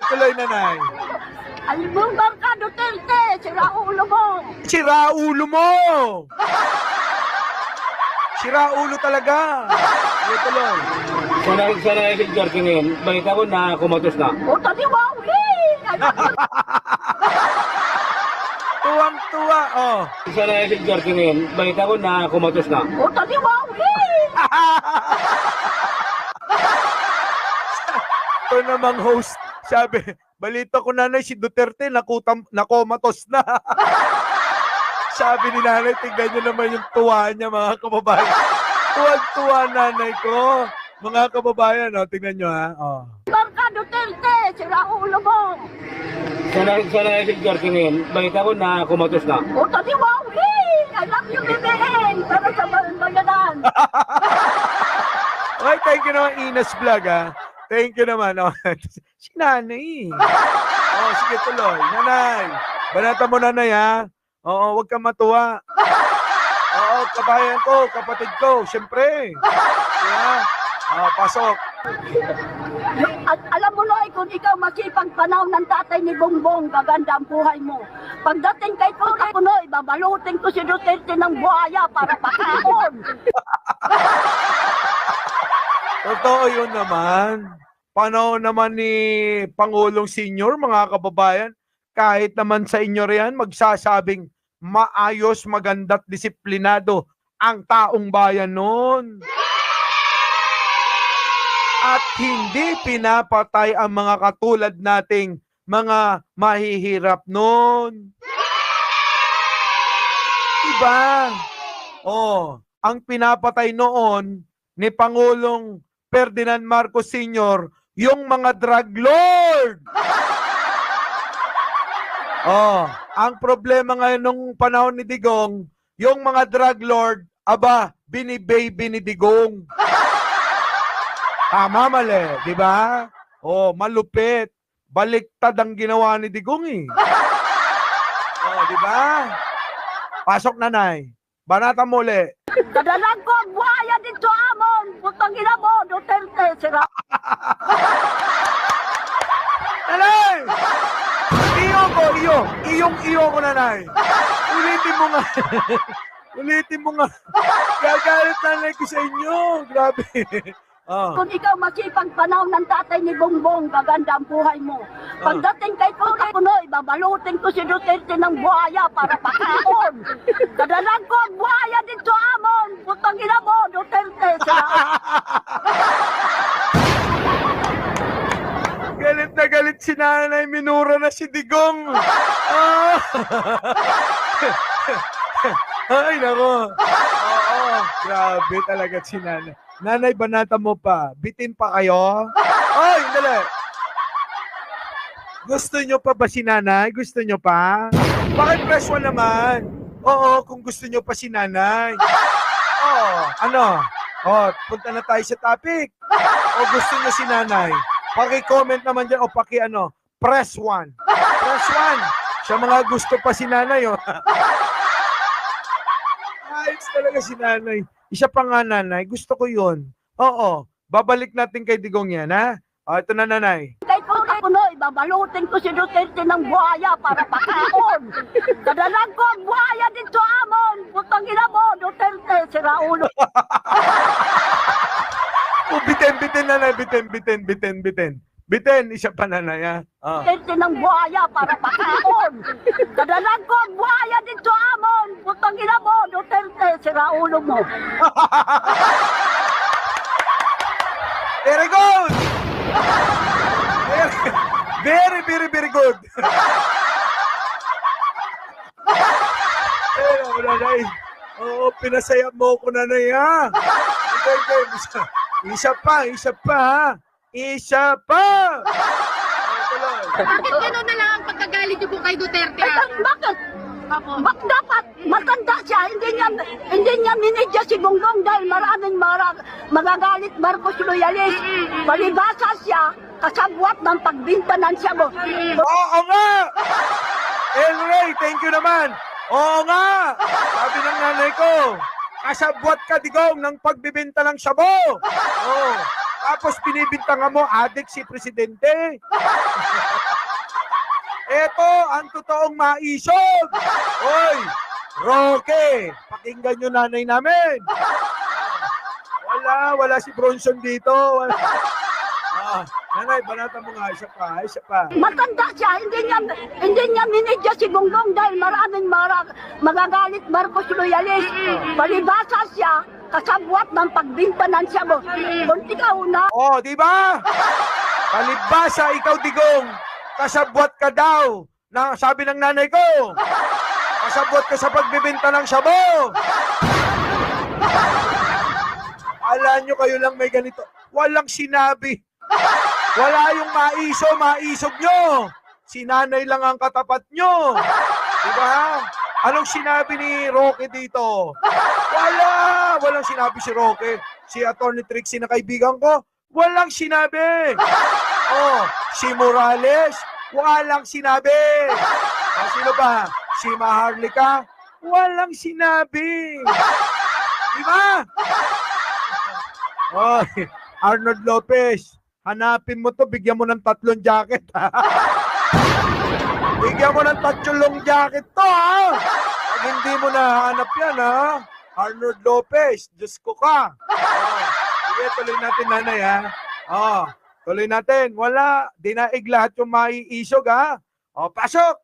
tuloy nanay. Albumbar ka, Duterte! Sira ulo mo! Sira ulo mo! Sira ulo talaga. Sige, tuloy. Sa nakikita George ngayon, balita ko na kumatos na. O, tadi wawi! Tuwang-tuwa. Oh. Sa nakikita George ngayon, balita ko na kumatos na. O, tadi wawi! Ito namang host, sabi, balita ko nanay si Duterte nakomatos na. Sabi ni nanay, tignan nyo naman yung tuwa niya mga kababayan. Tuwag-tuwa nanay ko. Mga kababayan, oh, tignan nyo ha. Oh. Albumbar ka, Duterte! Sira ulo mo! Sa nakikita George ngayon, balita ko na kumatos na. O, tadi wawi! I love you, BBM! Para sa bayanan! Okay, thank you naman Ines Vlog ha. Thank you naman. Oh. Si nanay. Oh, sige tuloy. Nanay. Banata mo nanay ha. Oo, huwag kang matuwa. Oo, kabayan ko, kapatid ko, syempre. Yeah. Pasok. At alam mo, Loy, kung ikaw masipag panahon ng tatay ni Bongbong, gaganda ang buhay mo. Pagdating kay Noy, babalutin ko si Duterte ng buhaya para pakaon. Totoo yun naman. Panahon naman ni Pangulong Senior, mga kababayan, kahit naman sa inyo riyan, magsasabing maayos, maganda't disiplinado ang taong bayan noon. At hindi pinapatay ang mga katulad nating mga mahihirap noon. Diba? Oh, ang pinapatay noon ni Pangulong Ferdinand Marcos Sr., yung mga drug lord. Oh, ang problema ngayon nung panahon ni Digong, yung mga drug lord, aba, binibaby ni Digong. Tama, mali, di ba? Oh, malupit. Baliktad ang ginawa ni Digong eh. Oh, di ba? Pasok nanay. Banata muli. Kadalag ko ang buhaya dito amon. Putang ina mo, Duterte, sira. Nanay! Iyo ko nanay. Ulitin mo nga. Ulitin mo nga. Gagalit nanay ko sa inyo. Grabe. Oh. Kung ikaw masipag panahon ng tatay ni Bongbong, gaganda ang buhay mo. Pagdating kay Noy, babalutin ko si Duterte ng buhaya para pakaon. Kadalag ko ang buhaya dito amon. Putang ina mo, Duterte, sira. Galit na galit si nanay, minura na si Digong. Ah. Ay, nako. Oo, grabe talaga si nanay. Nanay, banata mo pa. Bitin pa kayo? Ay, dali. Gusto nyo pa ba si nanay? Gusto nyo pa? Bakit press one naman? Oo, kung gusto nyo pa si nanay. Oo, ano? Oh, punta na tayo sa topic. O gusto nyo si nanay? Paki-comment naman dyan o paki-ano, press one. Press one. Sa mga gusto pa si nanay, oh. Ayos talaga si nanay. Isa pa nga nanay, gusto ko yun. Oo, babalik natin kay Digong yan, ha? O, ito na nanay. Kay Noy, babalutin ko si Duterte ng buhaya para pakaon. Kadalag ko ang buhaya dito amon. Putang ina mo, Duterte, sira ulo. Oh, bitin nanay, bitin. Bitin, isa pa nanay, ha? Oh. Duterte ng buhaya para pakaon. Kadalag ko ang buhaya dito amon. Putang ina mo, Duterte, sira ulo mo. Very good! Very good. Nanay. Oo, pinasaya mo ko nanay, ha? Okay. Isa pa, ha? Isa pa! Bakit gano'n na lang ang pagkagalit niyo po kay Duterte? Bakit? Ako. Bak dapat matanda siya, hindi niya minidya si Bongbong dahil maraming magagalit Marcos loyalist. Palibasa siya, kasabwat ng pagbintanan siya mo. Oo nga! Elray, thank you naman. Oo nga! Sabi ng nanay ko, kasabwat ka Digong ng pagbibenta ng sabo. Oh, Tapos binibintangan mo, adik si Presidente. Ito ang totoong maisog. Oy, Roque, pakinggan nyo nanay namin. Wala si Bronson dito. Wala. Nanay, banatan mo nga, isa pa. Matanda siya, hindi niya minidya si Bongbong dahil maraming magagalit Marcos loyalist. Palibasa siya, kasabwat ng pagbimbanan siya mo. Kung ikaw na, Di ba? Palibasa, ikaw digong, kasabwat ka daw. Na sabi ng nanay ko, kasabwat ka sa pagbibinta ng shabu. Alam nyo kayo lang may ganito. Walang sinabi. Wala yung maisog nyo. Si nanay lang ang katapat nyo. Diba? Anong sinabi ni Roque dito? Walang sinabi si Roque. Si Atty. Trixie na kaibigan ko, walang sinabi. Si Morales, walang sinabi. Sino ba? Si Maharlika, walang sinabi. Diba? Arnold Lopez, hanapin mo to, bigyan mo ng 3 jacket. Bigyan mo ng 3 jacket to, ha? Pag hindi mo nahanap yan, ha? Arnold Lopez, Diyos ko ka. Sige, tuloy natin, nanay, ha? Tuloy natin. Wala, dinaig lahat yung maiisog, ha? Pasok!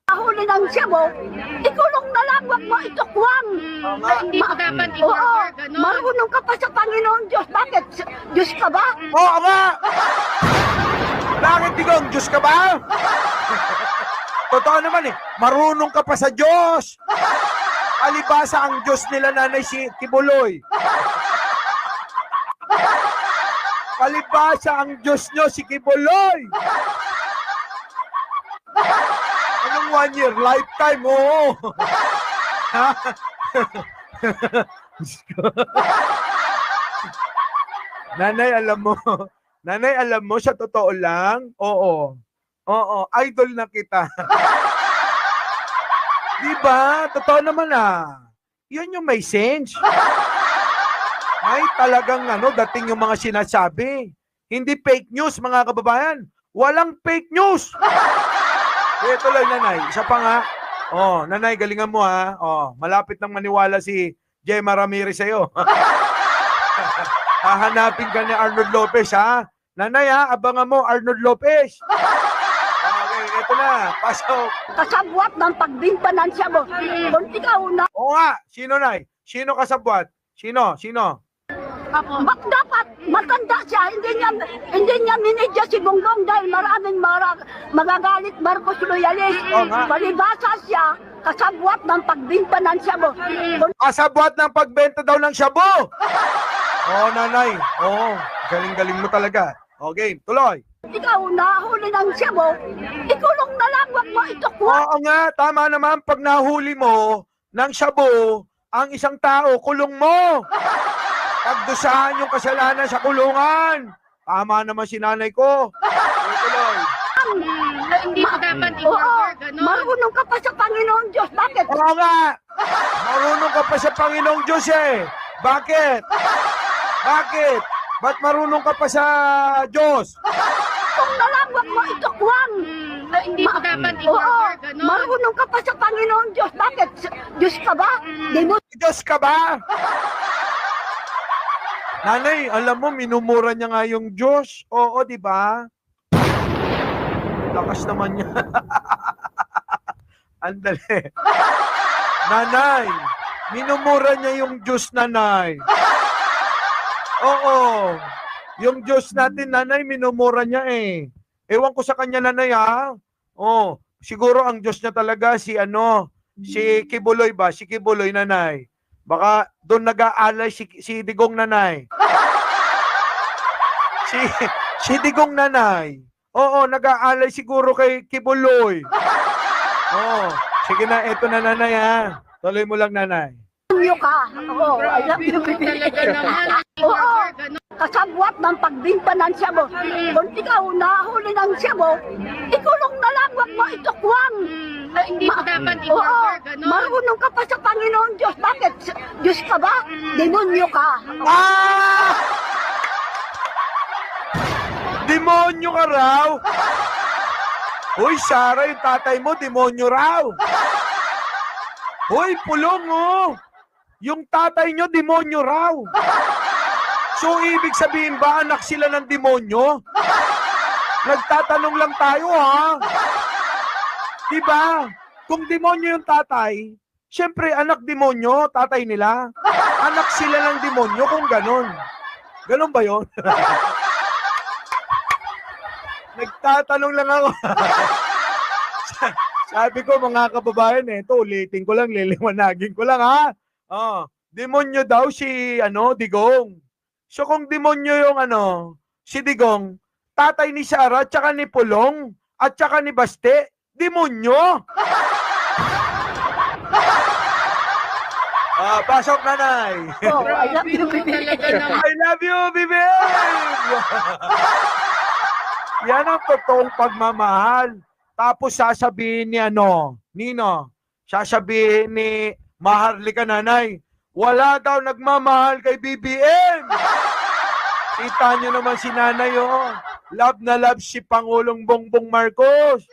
huli ng shabu, ikulong na lang, wag mo itukwang. Hindi mo dapat Oo, i-order, gano'n. marunong ka pa sa Panginoon Diyos. Bakit? Diyos ka ba? Oo nga! Bakit digong? Diyos ka ba? Totoo naman marunong ka pa sa Diyos. Alibasa ang Diyos nila nanay si Kibuloy. Palibasa ang Diyos nyo si Kibuloy. Anong 1 year? Lifetime, oo. Nanay, alam mo, sa totoo lang, oo, idol na kita. Diba? Totoo naman Yun yung may sense. Ay, talagang dating yung mga sinasabi. Hindi fake news, mga kababayan. Walang fake news. Tuloy, nanay. Isa pa nga. Nanay, galingan mo malapit nang maniwala si Gemma Ramirez sa'yo. Hahanapin ka ni Arnold Lopez, ha? Nanay, abangan mo, Arnold Lopez. Okay, eto na. Pasok. Kasabwat ng pagbimbanan siya mo. Kung ikaw na, Oo nga. Sino, nay? Sino kasabwat? Sino? bak dapat matanda siya. Hindi niya minidya si Bongbong dahil maraming magagalit Marcos loyalist. Oo nga. Palibasa siya, kasabwat ng pagbimbanan siya mo. Kung Kasabwat ng pagbenta daw ng shabu. Nanay. Galing-galing mo talaga. Okay, tuloy. ikaw na huli ng siya mo, ikulong na lang, wag mo itukwang. Oo nga, tama naman. Pag nahuli mo ng shabu, ang isang tao, kulong mo. Pagdusahan yung kasalanan sa kulungan. Tama naman si nanay ko. Tuloy. Hindi mo dapat Oo, i-order, gano'n. marunong ka pa sa Panginoon Diyos. Bakit? Oo nga. Marunong ka pa sa Panginoong Diyos Bakit? Ba't marunong ka pa sa Diyos? Kung na lang, wag mo itukwang. Hindi mo dapat Oo, i-order, gano'n. marunong ka pa sa Panginoon Diyos. Bakit? Diyos ka ba? Di mo Diyos ka ba? Nanay, alam mo, minumura niya nga yung Diyos. Oo, di ba? Lakas naman niya. Andali. Nanay, minumura niya yung Diyos, nanay. Oo. Yung Diyos natin, nanay, minumura niya Ewan ko sa kanya, nanay, siguro ang Diyos niya talaga si Kibuloy ba? Si Kibuloy, nanay. Baka doon nag-aalay si Digong, nanay. Si Digong, nanay. Oo, nag-aalay siguro kay Kibuloy. Sige na, eto na, nanay, Tuloy mo lang, nanay. nyo ka. Oo, I love you, baby. Talaga naman. Oo, I-order, gano'n. kasabwat ng pagbimbanan siya mo. Kung ikaw na huli ng siya mo, ikulong na lang, wag mo itukwang. Hindi mo dapat Oo, i-order, gano'n. marunong ka pa sa Panginoon Diyos. Bakit? Diyos ka ba? Demonyo ka. Demonyo ka raw. Uy, Sarah, yung tatay mo, demonyo raw. Uy, Pulong, oh. Yung tatay nyo, demonyo raw. So, ibig sabihin ba, anak sila ng demonyo? Nagtatanong lang tayo, ha? Diba? Kung demonyo yung tatay, syempre, anak demonyo, tatay nila. Anak sila ng demonyo kung ganon. Ganon ba yun? Nagtatanong lang ako. Sabi ko, mga kababayan, ito, ulitin ko lang, liliwanagin ko lang, ha? Demonyo daw si, Digong. So, kung demonyo yung, si Digong, tatay ni Sarah, tsaka ni Pulong, at tsaka ni Baste, demonyo! Pasok, nanay! Oh, I love you, baby. Talaga naman. I love you, baby! Yan ang totoong pagmamahal. Tapos sasabihin ni Nino, sasabihin ni Maharlika nanay, wala daw nagmamahal kay BBM. Kita nyo naman si nanay, oh. Love na love si Pangulong Bongbong Marcos.